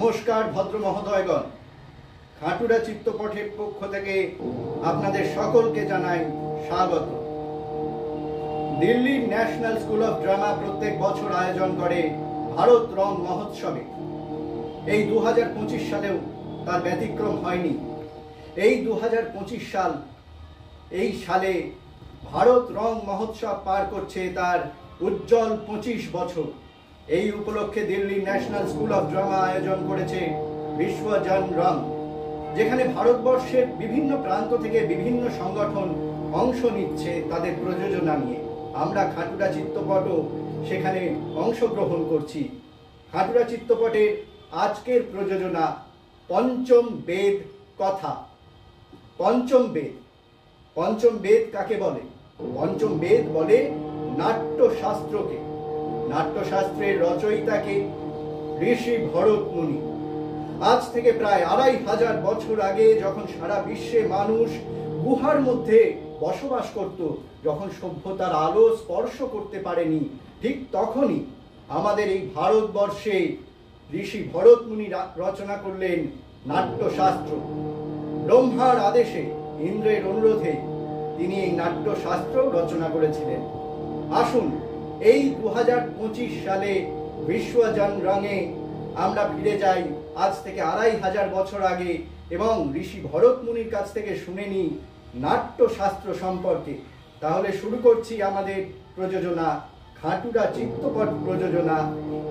নমস্কার ভদ্র মহোদয়গণ, খাটুরা চিত্তপটের পক্ষ থেকে আপনাদের সকলকে জানাই স্বাগত। দিল্লির ন্যাশনাল স্কুল অফ ড্রামা প্রত্যেক বছর আয়োজন করে ভারত রং মহোৎসবে। এই 2025 সালেও তার ব্যতিক্রম হয়নি। এই 2025 সাল, এই সালে ভারত রং মহোৎসব পার করছে তার উজ্জ্বল 25 বছর। এই উপলক্ষে Delhi national school of drama আয়োজন করেছে বিশ্বজন রং, যেখানে ভারতবর্ষের বিভিন্ন প্রান্ত থেকে বিভিন্ন সংগঠন অংশ নিচ্ছে তাদের প্রযোজনা নিয়ে। আমরা খাটুরা চিত্তপটও সেখানে অংশগ্রহণ করছি। খাটুরা চিত্তপটের আজকের প্রযোজনা পঞ্চম বেদ কথা। পঞ্চম বেদ, পঞ্চম বেদ কাকে বলে? পঞ্চম বেদ বলে নাট্যশাস্ত্রকে। নাট্যশাস্ত্রের রচয়িতাকে ঋষি ভরত মুনি। আজ থেকে প্রায় 2500 বছর আগে, যখন সারা বিশ্বে মানুষ গুহার মধ্যে বসবাস করত, যখন সভ্যতার আলো স্পর্শ করতে পারেনি, ঠিক তখনই আমাদের এই ভারতবর্ষে ঋষি ভরত মুনি রচনা করলেন নাট্যশাস্ত্র। ব্রহ্মার আদেশে, ইন্দ্রের অনুরোধে তিনি এই নাট্যশাস্ত্র রচনা করেছিলেন। আসুন এই 2025 সালে বিশ্বজন রঙে আমরা ফিরে যাই আজ থেকে 2500 বছর আগে এবং ঋষি ভরত মুনির কাছ থেকে শুনে নিই নাট্যশাস্ত্র সম্পর্কে। তাহলে শুরু করছি আমাদের প্রযোজনা, খাটুরা চিত্তপট প্রযোজনা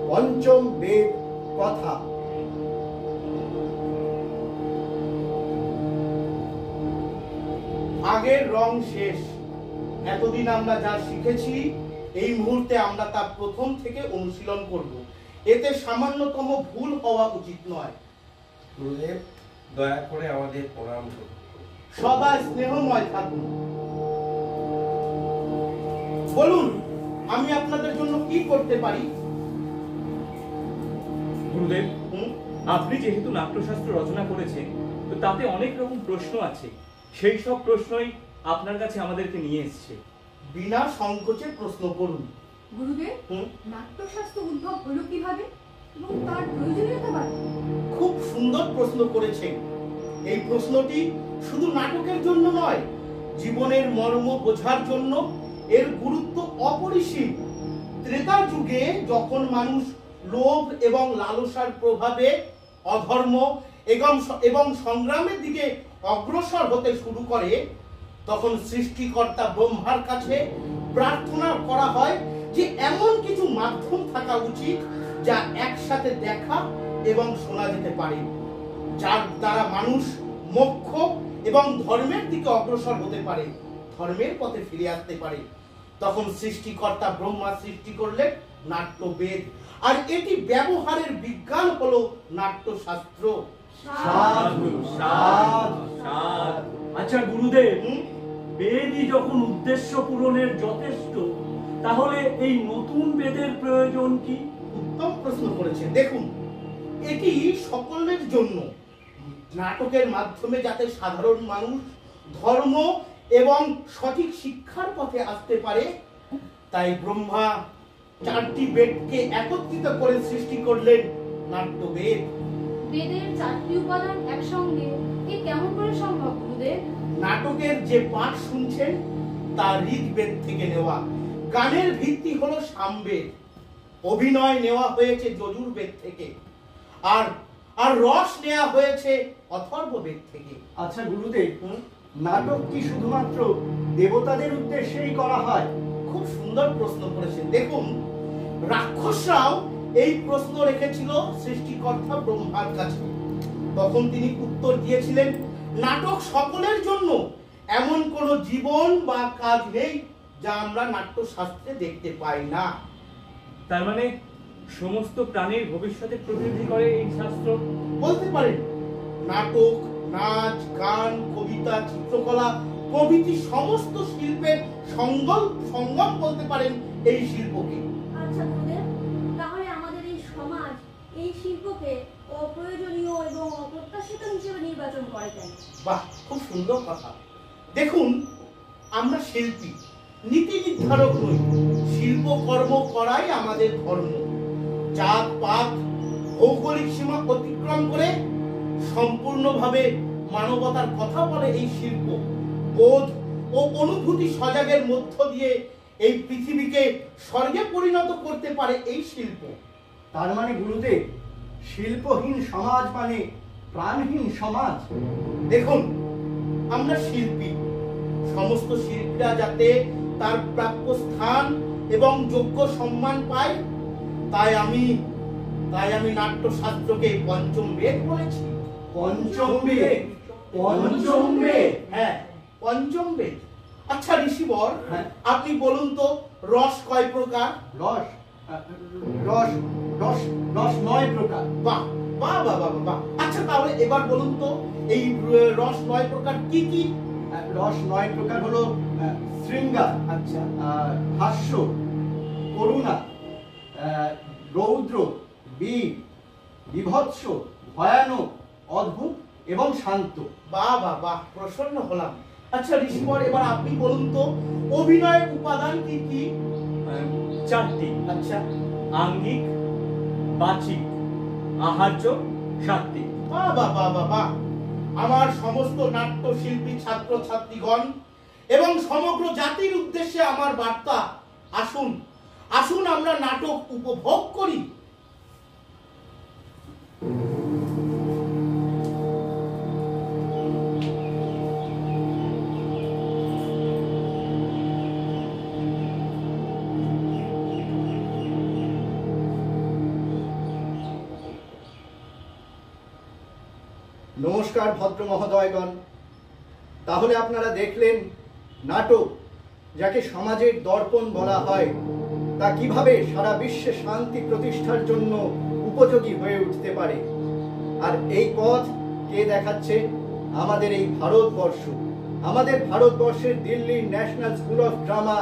পঞ্চম বেদ কথা। আগের রং শেষ। এতদিন আমরা যা শিখেছি, এই মুহূর্তে আমরা তা প্রথম থেকে অনুশীলন করব। এতে সামান্যতম ভুল হওয়া উচিত নয়। গুরুদেব, দয়া করে আমাদের প্রণাম করুন। সবাই স্নেহময় থাকুন। বলুন, আমি আপনাদের জন্য কি করতে পারি? গুরুদেব, আপনি যেহেতু নাট্যশাস্ত্র রচনা করেছেন, তো তাতে অনেক রকম প্রশ্ন আছে। সেই সব প্রশ্নই আপনার কাছে আমাদেরকে নিয়ে এসেছে। বিনা সংকোচে প্রশ্ন করুন। গুরুদেব, নাট্যশাস্ত্র উদ্ভব হলো কিভাবে এবং তার প্রয়োজনীয়তা বাদ? খুব সুন্দর প্রশ্ন করেছেন। এই প্রশ্নটি শুধু নাটকের জন্য নয়, জীবনের মর্ম বোঝার জন্য এর গুরুত্ব অপরিসীম। ত্রেতা যুগে যখন মানুষ লোভ এবং লালসার প্রভাবে অধর্ম এবং সংগ্রামের দিকে অগ্রসর হতে শুরু করে, তখন সৃষ্টিকর্তা ব্রহ্মার কাছে প্রার্থনা করা হয় যে এমন কিছু মাধ্যম থাকা উচিত যা একসাথে দেখা এবং শোনা যেতে পারে, যার দ্বারা মানুষ মোক্ষ এবং ধর্মের দিকে অগ্রসর হতে পারে, ধর্মের পথে ফিরে আসতে পারে। তখন সৃষ্টিকর্তা ব্রহ্মা সৃষ্টি করলেন নাট্যবেদ, আর এটি ব্যবহারের বিজ্ঞান হলো নাট্যশাস্ত্র। সাধু সাধু সাধু। আচ্ছা গুরুদেব, বেদই যখন উদ্দেশ্য পূরণের যথেষ্ট, তাহলে এই নতুন বেদের প্রয়োজন কি? উত্তম প্রশ্ন করেছেন। দেখুন, এটি সকলের জন্য, নাটকের মাধ্যমে যাতে সাধারণ মানুষ ধর্ম এবং সঠিক শিক্ষার পথে আসতে পারে, তাই ব্রহ্মা 4টি বেদকে একত্রিত করে সৃষ্টি করলেন নাট্যবেদ। বেদের 4টি উপাদান একসঙ্গে এ কেমন করে সম্ভব গুরুদেব? নাটকের যে পাঠ শুনছেন তা ঋগ্বেদ থেকে নেওয়া। গানের ভিত্তি হলো সামবেদ। অভিনয় নেওয়া হয়েছে যজুর্বেদ থেকে, আর রস নেওয়া হয়েছে অথর্ববেদ থেকে। আচ্ছা গুরুদেব, নাটক কি শুধুমাত্র দেবতাদের উদ্দেশ্যেই করা হয়? খুব সুন্দর প্রশ্ন করেছেন। দেখুন, রাক্ষসরাও এই প্রশ্ন রেখেছিল সৃষ্টিকর্তা ব্রহ্মার কাছে। তখন তিনি উত্তর দিয়েছিলেন, নাটক সকলের জন্য। এমন কোন জীবন বা কাজ নেই যা আমরা নাট্যশাস্ত্রে দেখতে পাই না। তার মানে সমস্ত প্রাণীর ভবিষ্যতের প্রতিনিধি করে এই শাস্ত্র? বলতে পারেন, নাটক, নাচ, গান, কবিতা, চিত্রকলা প্রভৃতি সমস্ত শিল্পের সঙ্গম বলতে পারেন এই শিল্পকে। আচ্ছা গুরুদেব, তাহলে আমাদের এই সমাজ এই শিল্পকে অপ্রয়োজনীয় এবং অপ্রত্যাশিত হিসেবে নির্বাচন করে কেন? বাহ, খুব সুন্দর কথা। দেখুন, আমরা শিল্পী, নীতি নির্ধারক নই। শিল্পকর্ম করাই আমাদের ধর্ম। জাত পাত ভৌগোলিক সীমা অতিক্রম করে সম্পূর্ণভাবে মানবতার কথা বলে এই শিল্প। বোধ ও অনুভূতি সজাগের মধ্য দিয়ে এই পৃথিবীকে স্বর্গে পরিণত করতে পারে এই শিল্প। তার মানে গুরুদেব, শিল্পহীন সমাজ মানে প্রাণহীন সমাজ। দেখুন, আমরা শিল্পী, সমস্ত শিল্পীরা যাতে তার প্রাপ্য স্থান এবং যোগ্য সম্মান পায়, তাই আমি নাট্যশাস্ত্রকে পঞ্চম বেদ বলেছি। পঞ্চম বেদ? পঞ্চম বেদ? হ্যাঁ, পঞ্চম বেদ। আচ্ছা ঋষিবর, হ্যাঁ। আপনি বলুন তো রস কয় প্রকার? রস রস রস রস 9 প্রকার। বাহ বাহ বাহ বাহ বাহ। আচ্ছা তাহলে এবার বলুন তো এই রস 9 প্রকার কি কি? রস 9 প্রকার হলো শৃঙ্গার, আচ্ছা, হাস্য, করুণা, রৌদ্র, বীর, বিভৎস, ভয়ানক, অদ্ভুত এবং শান্ত। বাহ বাহ বাহ, প্রসন্ন হলাম। আচ্ছা ঋষিবর, এবার আপনি বলুন তো অভিনয়ের উপাদান কি কি? 4টি। আচ্ছা, আঙ্গিক, বাচিক, আহার্য, সাত্ত্বিক। বাহ বাহ বাহ বাহ বাহ। আমার সমস্ত নাট্যশিল্পী ছাত্র ছাত্রীগণ এবং সমগ্র জাতির উদ্দেশ্যে আমার বার্তা, আসুন আসুন আমরা নাটক উপভোগ করি। নমস্কার ভদ্র মহোদয়গণ। তাহলে আপনারা দেখলেন নাটক, যাকে সমাজের দর্পণ বলা হয়, তা কিভাবে সারা বিশ্বে শান্তি প্রতিষ্ঠার জন্য উপযোগী হয়ে উঠতে পারে। আর এই পথ কে দেখাচ্ছে? আমাদের এই ভারতবর্ষ। আমাদের ভারতবর্ষের দিল্লির ন্যাশনাল স্কুল অফ ড্রামা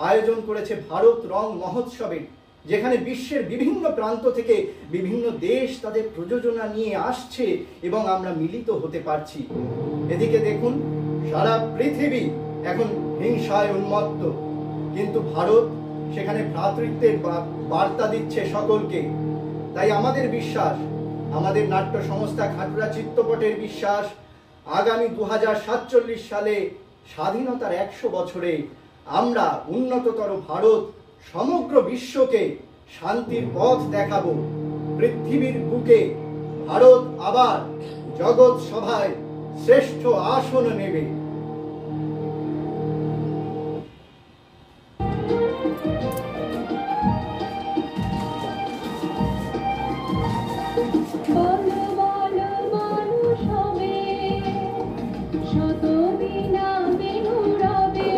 আয়োজন করেছে ভারত রং মহোৎসবের, যেখানে বিশ্বের বিভিন্ন প্রান্ত থেকে বিভিন্ন দেশ তাদের প্রযোজনা নিয়ে আসছে এবং আমরা মিলিত হতে পারছি। এদিকে দেখুন, সারা পৃথিবী এখন হিংসায় উন্মত্ত, কিন্তু ভারত সেখানে ভ্রাতৃত্বের বার্তা দিচ্ছে সকলকে। তাই আমাদের বিশ্বাস, আমাদের নাট্য সংস্থা খাটুরা চিত্তপটের বিশ্বাস, আগামী 2047 সালে স্বাধীনতার 100 বছরে আমরা উন্নততর ভারত সমগ্র বিশ্বকে শান্তির পথ দেখাবো। পৃথিবীর বুকে ভারত আবার জগৎ সভায় শ্রেষ্ঠ আসন নেবে। বলো বলো মানুষ হবে, শত বিনা বেনুরবে,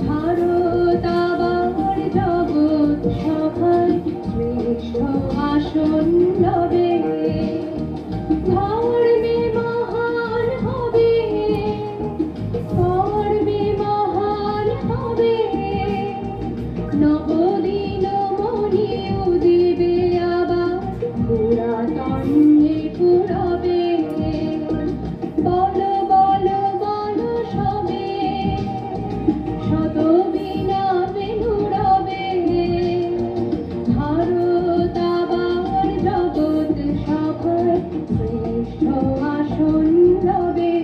ভারত আবার জগৎ সভায় শ্রেষ্ঠ আসন লবে। ধর্মে মহান হবে, কর্মে মহান হবে, নবদিন মনি উদিবে আবার পুরাতনে পুরবে। বলো বলো বলো সবে, শত বিনা বেনুরবে, ভারত আবার জগৎ সভায় শ্রেষ্ঠ আসন লবে।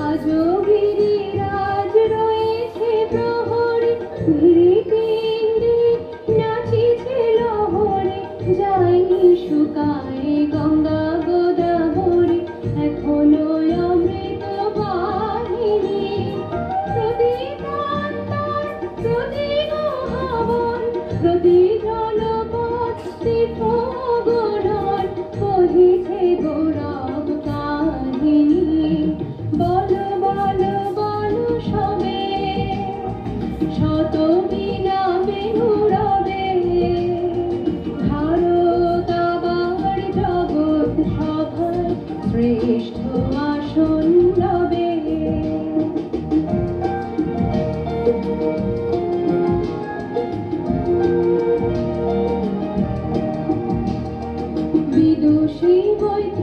আজও গিরিরাজ রয়েছে প্রহরে, গিরিপিণ্ডে নাচিছে লহরে, যায়নি শুকায় গঙ্গা গোদাবরী, এখনো অমৃত বাহিনী। প্রতি প্রান্তর, প্রতি মহাবন, প্রতি জনপদ তীর্থগণন বহিছে গৌরব কাহিনী। বলো বলো বলো সবে, শত বিনা বেনুরবে, ভারত আবার জগৎ সেই বইতে